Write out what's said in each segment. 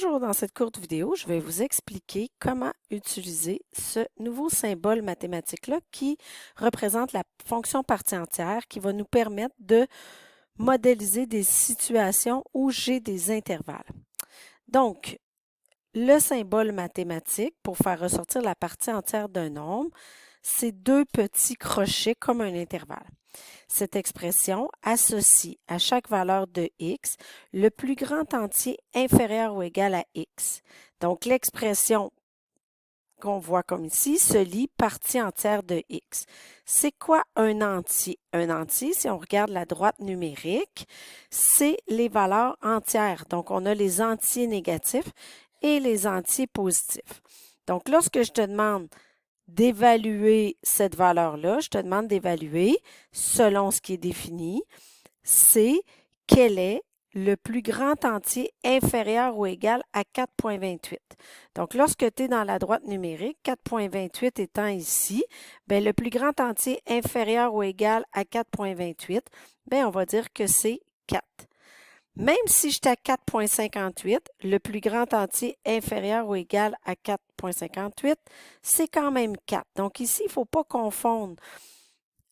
Bonjour, dans cette courte vidéo, je vais vous expliquer comment utiliser ce nouveau symbole mathématique-là qui représente la fonction partie entière qui va nous permettre de modéliser des situations où j'ai des intervalles. Donc, le symbole mathématique, pour faire ressortir la partie entière d'un nombre, c'est deux petits crochets comme un intervalle. Cette expression associe à chaque valeur de x le plus grand entier inférieur ou égal à x. Donc, l'expression qu'on voit comme ici se lit partie entière de x. C'est quoi un entier? Un entier, si on regarde la droite numérique, c'est les valeurs entières. Donc, on a les entiers négatifs et les entiers positifs. Donc, lorsque je te demande d'évaluer cette valeur-là, je te demande d'évaluer, selon ce qui est défini, c'est quel est le plus grand entier inférieur ou égal à 4,28. Donc, lorsque tu es dans la droite numérique, 4,28 étant ici, bien, le plus grand entier inférieur ou égal à 4,28, bien, on va dire que c'est 4. Même si j'étais à 4,58, le plus grand entier inférieur ou égal à 4,58, c'est quand même 4. Donc ici, il ne faut pas confondre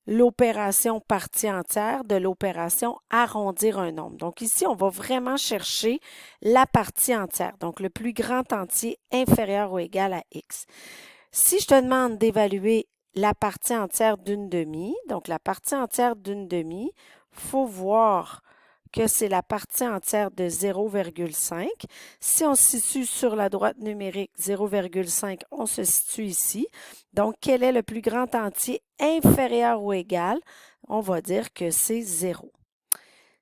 l'opération partie entière de l'opération arrondir un nombre. Donc ici, on va vraiment chercher la partie entière, donc le plus grand entier inférieur ou égal à x. Si je te demande d'évaluer la partie entière d'une demi, donc la partie entière d'une demi, il faut voir que c'est la partie entière de 0,5. Si on se situe sur la droite numérique 0,5, on se situe ici. Donc, quel est le plus grand entier inférieur ou égal? On va dire que c'est 0.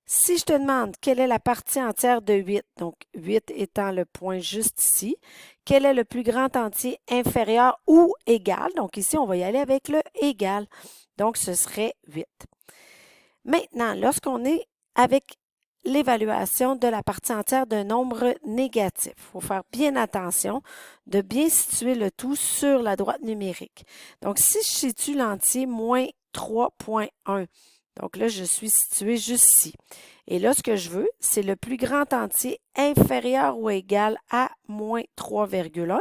Si je te demande quelle est la partie entière de 8, donc 8 étant le point juste ici, quel est le plus grand entier inférieur ou égal? Donc ici, on va y aller avec le égal. Donc, ce serait 8. Maintenant, lorsqu'on est avec l'évaluation de la partie entière d'un nombre négatif, il faut faire bien attention de bien situer le tout sur la droite numérique. Donc, si je situe l'entier moins 3,1, donc là, je suis situé juste ici. Et là, ce que je veux, c'est le plus grand entier inférieur ou égal à moins 3,1.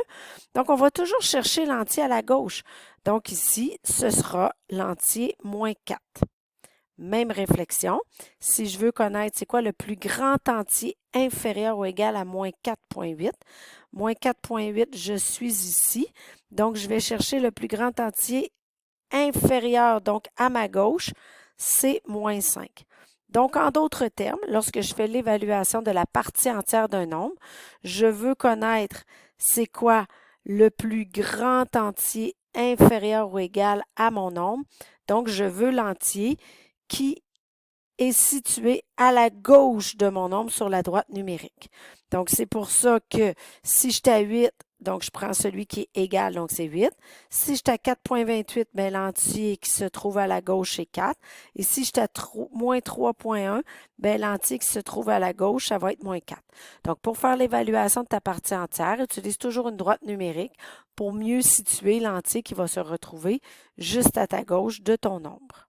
Donc, on va toujours chercher l'entier à la gauche. Donc, ici, ce sera l'entier moins 4. Même réflexion. Si je veux connaître c'est quoi le plus grand entier inférieur ou égal à moins 4,8, moins 4,8, je suis ici. Donc, je vais chercher le plus grand entier inférieur, donc à ma gauche, c'est moins 5. Donc, en d'autres termes, lorsque je fais l'évaluation de la partie entière d'un nombre, je veux connaître c'est quoi le plus grand entier inférieur ou égal à mon nombre. Donc, je veux l'entier qui est situé à la gauche de mon nombre sur la droite numérique. Donc, c'est pour ça que si j'étais à 8, donc je prends celui qui est égal, donc c'est 8. Si j'étais à 4,28, bien, l'entier qui se trouve à la gauche est 4. Et si j'étais à moins 3,1, bien, l'entier qui se trouve à la gauche, ça va être moins 4. Donc, pour faire l'évaluation de ta partie entière, utilise toujours une droite numérique pour mieux situer l'entier qui va se retrouver juste à ta gauche de ton nombre.